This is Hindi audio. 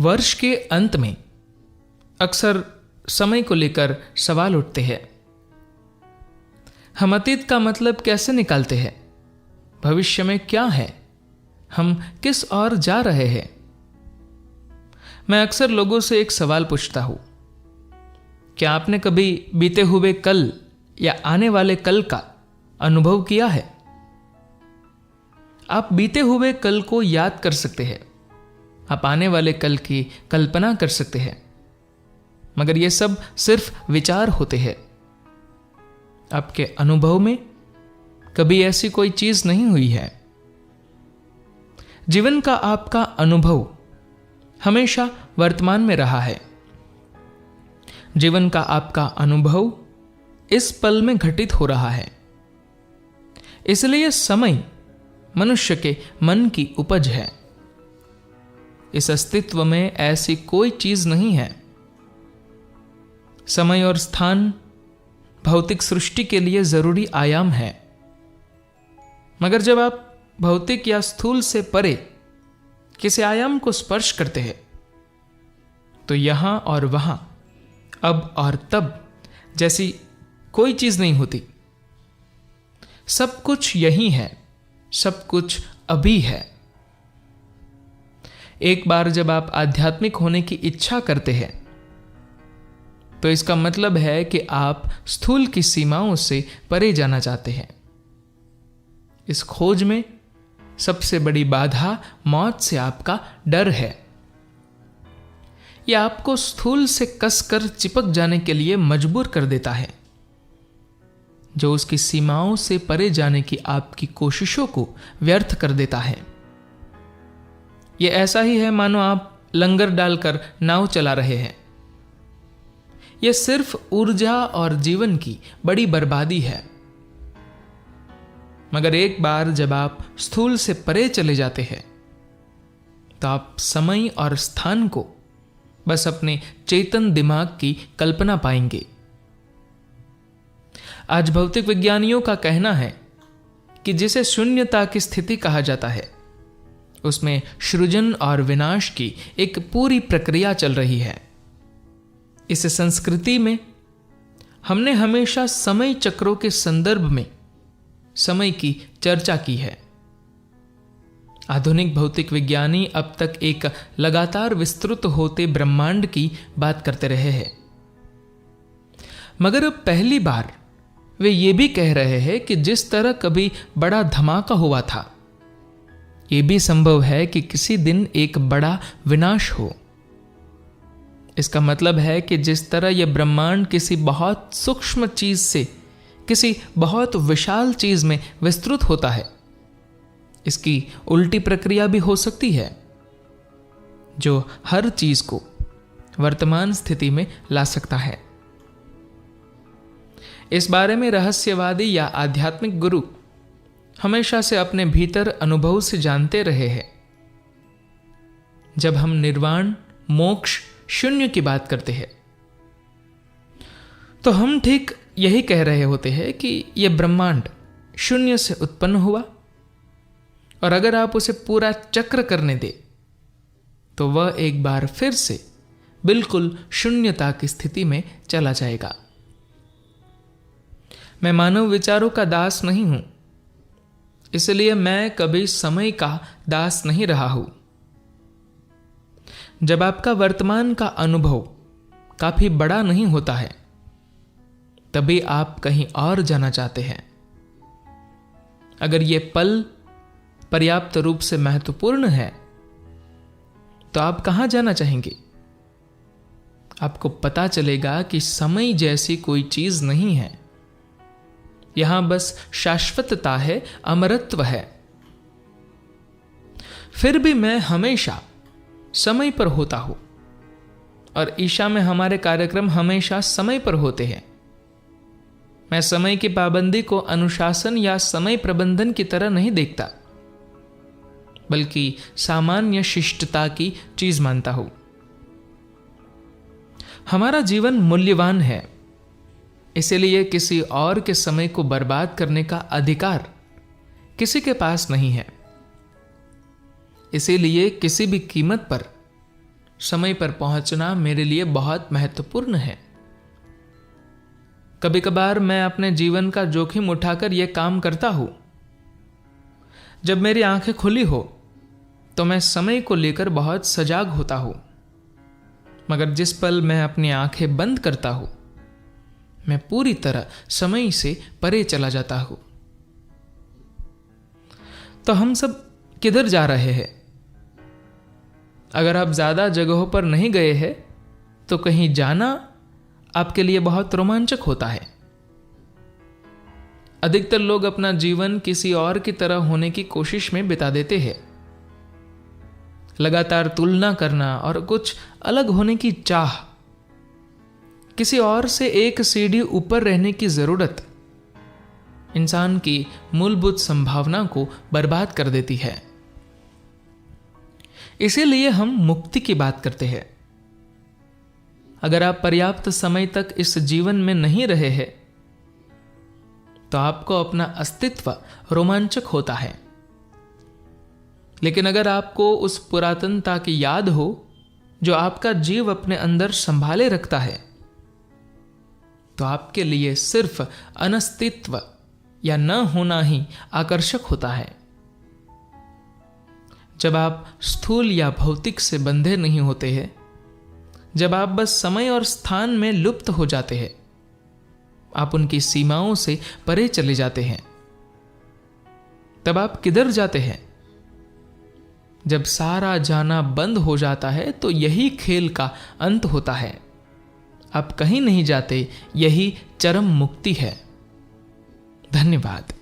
वर्ष के अंत में अक्सर समय को लेकर सवाल उठते हैं। हम अतीत का मतलब कैसे निकालते हैं? भविष्य में क्या है? हम किस ओर जा रहे हैं? मैं अक्सर लोगों से एक सवाल पूछता हूं, क्या आपने कभी बीते हुए कल या आने वाले कल का अनुभव किया है? आप बीते हुए कल को याद कर सकते हैं, आप आने वाले कल की कल्पना कर सकते हैं, मगर यह सब सिर्फ विचार होते हैं। आपके अनुभव में कभी ऐसी कोई चीज नहीं हुई है। जीवन का आपका अनुभव हमेशा वर्तमान में रहा है। जीवन का आपका अनुभव इस पल में घटित हो रहा है। इसलिए समय मनुष्य के मन की उपज है। इस अस्तित्व में ऐसी कोई चीज नहीं है। समय और स्थान भौतिक सृष्टि के लिए जरूरी आयाम है, मगर जब आप भौतिक या स्थूल से परे किसी आयाम को स्पर्श करते हैं तो यहां और वहां, अब और तब जैसी कोई चीज नहीं होती। सब कुछ यही है, सब कुछ अभी है। एक बार जब आप आध्यात्मिक होने की इच्छा करते हैं तो इसका मतलब है कि आप स्थूल की सीमाओं से परे जाना चाहते हैं। इस खोज में सबसे बड़ी बाधा मौत से आपका डर है। यह आपको स्थूल से कसकर चिपक जाने के लिए मजबूर कर देता है, जो उसकी सीमाओं से परे जाने की आपकी कोशिशों को व्यर्थ कर देता है। यह ऐसा ही है मानो आप लंगर डालकर नाव चला रहे हैं। यह सिर्फ ऊर्जा और जीवन की बड़ी बर्बादी है। मगर एक बार जब आप स्थूल से परे चले जाते हैं तो आप समय और स्थान को बस अपने चेतन दिमाग की कल्पना पाएंगे। आज भौतिक विज्ञानियों का कहना है कि जिसे शून्यता की स्थिति कहा जाता है, उसमें सृजन और विनाश की एक पूरी प्रक्रिया चल रही है। इस संस्कृति में हमने हमेशा समय चक्रों के संदर्भ में समय की चर्चा की है। आधुनिक भौतिक विज्ञानी अब तक एक लगातार विस्तृत होते ब्रह्मांड की बात करते रहे हैं, मगर अब पहली बार वे ये भी कह रहे हैं कि जिस तरह कभी बड़ा धमाका हुआ था, यह भी संभव है कि किसी दिन एक बड़ा विनाश हो। इसका मतलब है कि जिस तरह यह ब्रह्मांड किसी बहुत सूक्ष्म चीज से किसी बहुत विशाल चीज में विस्तृत होता है, इसकी उल्टी प्रक्रिया भी हो सकती है, जो हर चीज को वर्तमान स्थिति में ला सकता है। इस बारे में रहस्यवादी या आध्यात्मिक गुरु हमेशा से अपने भीतर अनुभव से जानते रहे हैं। जब हम निर्वाण, मोक्ष, शून्य की बात करते हैं तो हम ठीक यही कह रहे होते हैं कि यह ब्रह्मांड शून्य से उत्पन्न हुआ, और अगर आप उसे पूरा चक्र करने दे तो वह एक बार फिर से बिल्कुल शून्यता की स्थिति में चला जाएगा। मैं मानव विचारों का दास नहीं हूं, इसलिए मैं कभी समय का दास नहीं रहा हूं। जब आपका वर्तमान का अनुभव काफी बड़ा नहीं होता है, तभी आप कहीं और जाना चाहते हैं। अगर यह पल पर्याप्त रूप से महत्वपूर्ण है तो आप कहां जाना चाहेंगे? आपको पता चलेगा कि समय जैसी कोई चीज नहीं है। यहां बस शाश्वतता है, अमरत्व है। फिर भी मैं हमेशा समय पर होता हूं, और ईशा में हमारे कार्यक्रम हमेशा समय पर होते हैं। मैं समय की पाबंदी को अनुशासन या समय प्रबंधन की तरह नहीं देखता, बल्कि सामान्य शिष्टता की चीज मानता हूं। हमारा जीवन मूल्यवान है, इसलिए किसी और के समय को बर्बाद करने का अधिकार किसी के पास नहीं है। इसीलिए किसी भी कीमत पर समय पर पहुंचना मेरे लिए बहुत महत्वपूर्ण है। कभी कभार मैं अपने जीवन का जोखिम उठाकर यह काम करता हूं। जब मेरी आंखें खुली हो तो मैं समय को लेकर बहुत सजाग होता हूं, मगर जिस पल मैं अपनी आंखें बंद करता हूं मैं पूरी तरह समय से परे चला जाता हूं। तो हम सब किधर जा रहे हैं? अगर आप ज्यादा जगहों पर नहीं गए हैं तो कहीं जाना आपके लिए बहुत रोमांचक होता है। अधिकतर लोग अपना जीवन किसी और की तरह होने की कोशिश में बिता देते हैं। लगातार तुलना करना और कुछ अलग होने की चाह, किसी और से एक सीढ़ी ऊपर रहने की जरूरत इंसान की मूलभूत संभावना को बर्बाद कर देती है। इसीलिए हम मुक्ति की बात करते हैं। अगर आप पर्याप्त समय तक इस जीवन में नहीं रहे हैं तो आपको अपना अस्तित्व रोमांचक होता है। लेकिन अगर आपको उस पुरातनता की याद हो जो आपका जीव अपने अंदर संभाले रखता है, तो आपके लिए सिर्फ अनस्तित्व या न होना ही आकर्षक होता है। जब आप स्थूल या भौतिक से बंधे नहीं होते हैं, जब आप बस समय और स्थान में लुप्त हो जाते हैं, आप उनकी सीमाओं से परे चले जाते हैं, तब आप किधर जाते हैं? जब सारा जाना बंद हो जाता है तो यही खेल का अंत होता है। आप कहीं नहीं जाते, यही चरम मुक्ति है। धन्यवाद।